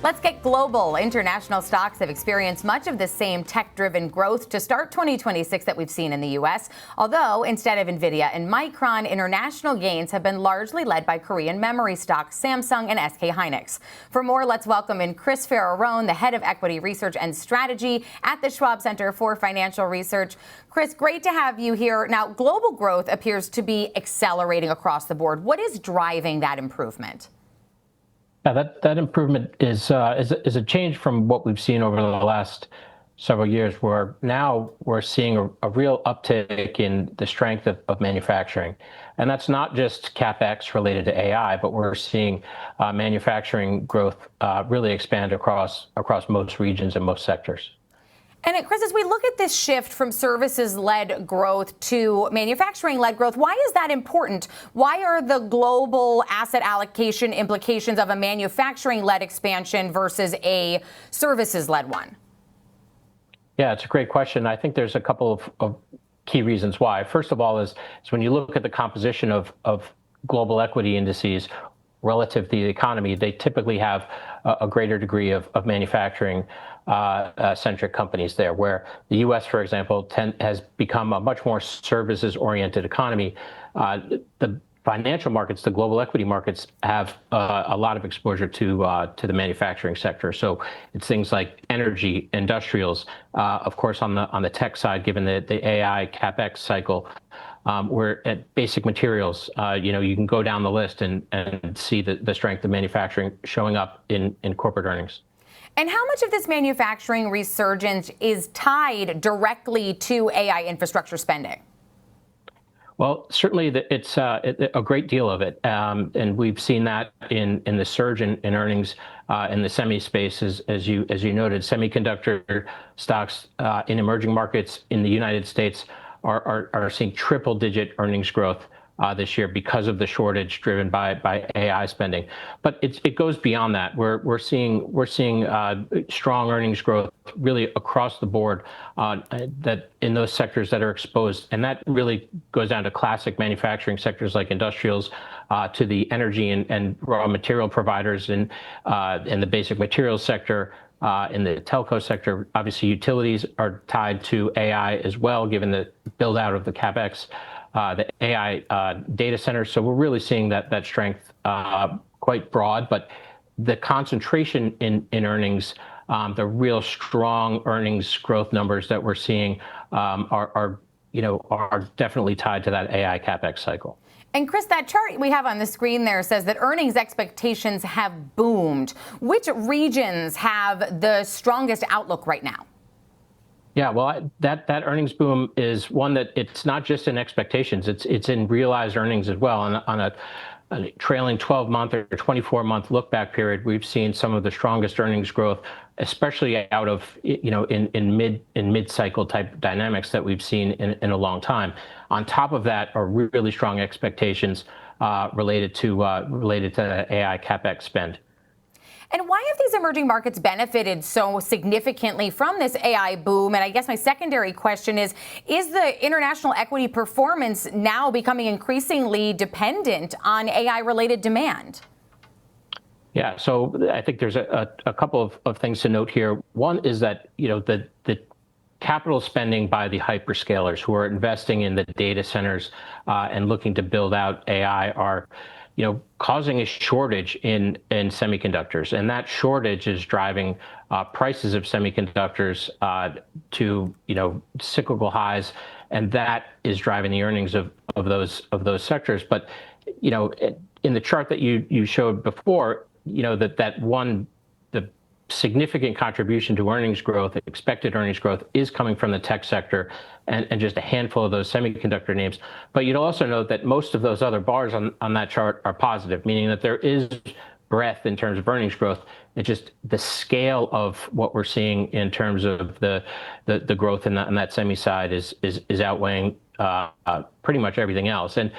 Let's get global. International stocks have experienced much of the same tech-driven growth to start 2026 that we've seen in the U.S. Although, instead of Nvidia and Micron, international gains have been largely led by Korean memory stocks, Samsung and SK Hynix. For more, let's welcome in Chris Ferrarone, the head of equity research and strategy at the Schwab Center for Financial Research. Chris, great to have you here. Now, global growth appears to be accelerating across the board. What is driving that improvement? Yeah, that improvement is a change from what we've seen over the last several years, where now we're seeing a real uptick in the strength of manufacturing. And that's not just CapEx related to AI, but we're seeing manufacturing growth really expand across most regions and most sectors. And Chris, as we look at this shift from services-led growth to manufacturing-led growth, why is that important? Why are the global asset allocation implications of a manufacturing-led expansion versus a services-led one? Yeah, it's a great question. I think there's a couple of key reasons why. First of all is when you look at the composition of global equity indices relative to the economy, they typically have a greater degree of manufacturing centric companies there, where the U.S., for example, has become a much more services-oriented economy. The financial markets, the global equity markets, have a lot of exposure to the manufacturing sector. So it's things like energy, industrials, of course, on the tech side, given the AI CapEx cycle. We're at basic materials. You can go down the list and see the strength of manufacturing showing up in corporate earnings. And how much of this manufacturing resurgence is tied directly to AI infrastructure spending? Well, certainly it's a great deal of it. And we've seen that in the surge in earnings in the semi space, as you noted. Semiconductor stocks in emerging markets in the United States are seeing triple-digit earnings growth this year because of the shortage driven by AI spending. But it goes beyond that. We're seeing strong earnings growth really across the board that in those sectors that are exposed, and that really goes down to classic manufacturing sectors like industrials, to the energy and raw material providers in the basic materials sector. In the telco sector, obviously utilities are tied to AI as well, given the build out of the CapEx, the AI data centers. So we're really seeing that strength quite broad, but the concentration in earnings, the real strong earnings growth numbers that we're seeing are definitely tied to that AI CapEx cycle. And Chris, that chart we have on the screen there says that earnings expectations have boomed. Which regions have the strongest outlook right now? Yeah, well, that earnings boom is one that it's not just in expectations, it's in realized earnings as well. On a trailing 12-month or 24-month look-back period, we've seen some of the strongest earnings growth, especially out of in mid-cycle type dynamics that we've seen in a long time. On top of that are really strong expectations related to AI CapEx spend. And why have these emerging markets benefited so significantly from this AI boom? And I guess my secondary question is the international equity performance now becoming increasingly dependent on AI-related demand? Yeah, so I think there's a couple of things to note here. One is that, the capital spending by the hyperscalers who are investing in the data centers and looking to build out AI are causing a shortage in semiconductors, and that shortage is driving prices of semiconductors to cyclical highs, and that is driving the earnings of those sectors. But in the chart that you showed before, the significant contribution to earnings growth, expected earnings growth, is coming from the tech sector and just a handful of those semiconductor names. But you'd also note that most of those other bars on that chart are positive, meaning that there is breadth in terms of earnings growth. It's just the scale of what we're seeing in terms of the growth in that semi side is outweighing pretty much everything else. And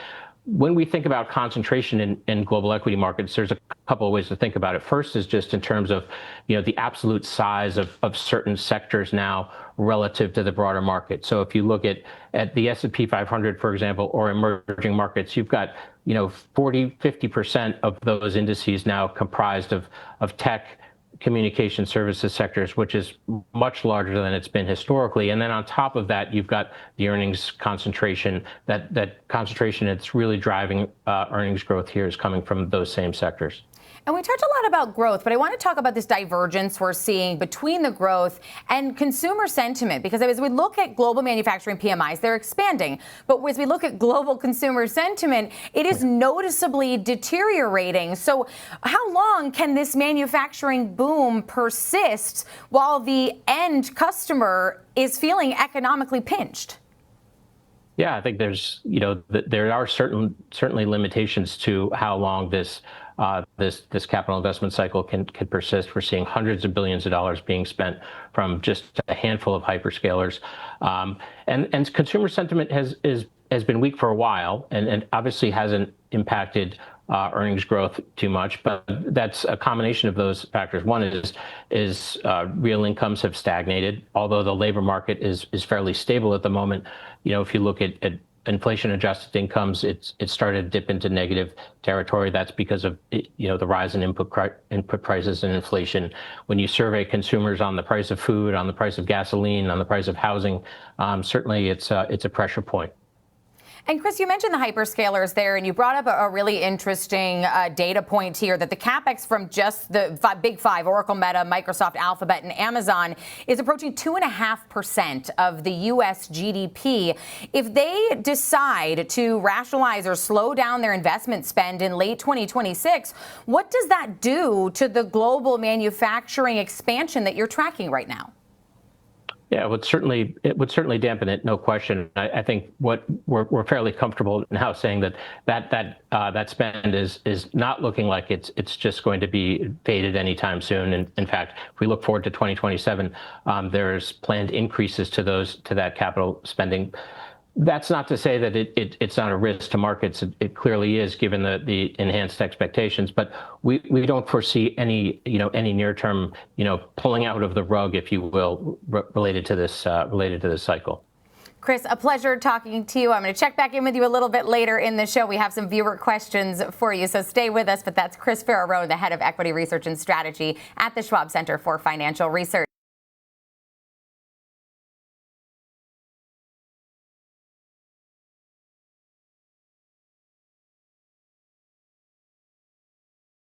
when we think about concentration in global equity markets, there's a couple of ways to think about it. First is just in terms of the absolute size of certain sectors now relative to the broader market. So if you look at the S&P 500, for example, or emerging markets, you've got 40-50% of those indices now comprised of tech, communication services sectors, which is much larger than it's been historically. And then on top of that, you've got the earnings concentration. That concentration that's really driving earnings growth here is coming from those same sectors. And we talked a lot about growth, but I want to talk about this divergence we're seeing between the growth and consumer sentiment, because as we look at global manufacturing PMIs, they're expanding. But as we look at global consumer sentiment, it is noticeably deteriorating. So how long can this manufacturing boom persist while the end customer is feeling economically pinched? Yeah, I think there's, there are certainly limitations to how long this capital investment cycle can persist. We're seeing hundreds of billions of dollars being spent from just a handful of hyperscalers, and consumer sentiment has been weak for a while, and obviously hasn't impacted earnings growth too much. But that's a combination of those factors. One is real incomes have stagnated, although the labor market is fairly stable at the moment. If you look at inflation-adjusted incomes, it started to dip into negative territory. That's because of the rise in input prices and inflation. When you survey consumers on the price of food, on the price of gasoline, on the price of housing, certainly it's a pressure point. And Chris, you mentioned the hyperscalers there, and you brought up a really interesting data point here that the capex from just the big five, Oracle, Meta, Microsoft, Alphabet, and Amazon, is approaching 2.5% of the U.S. GDP. If they decide to rationalize or slow down their investment spend in late 2026, what does that do to the global manufacturing expansion that you're tracking right now? Yeah, it would certainly dampen it, no question. I think what we're fairly comfortable now saying that spend is not looking like it's just going to be faded anytime soon. And in fact, if we look forward to 2027, there's planned increases to that capital spending. That's not to say that it's not a risk to markets. It clearly is, given the enhanced expectations. But we don't foresee any near-term pulling out of the rug, if you will, related to this cycle. Chris, a pleasure talking to you. I'm going to check back in with you a little bit later in the show. We have some viewer questions for you, so stay with us. But that's Chris Ferrarone, the head of equity research and strategy at the Schwab Center for Financial Research.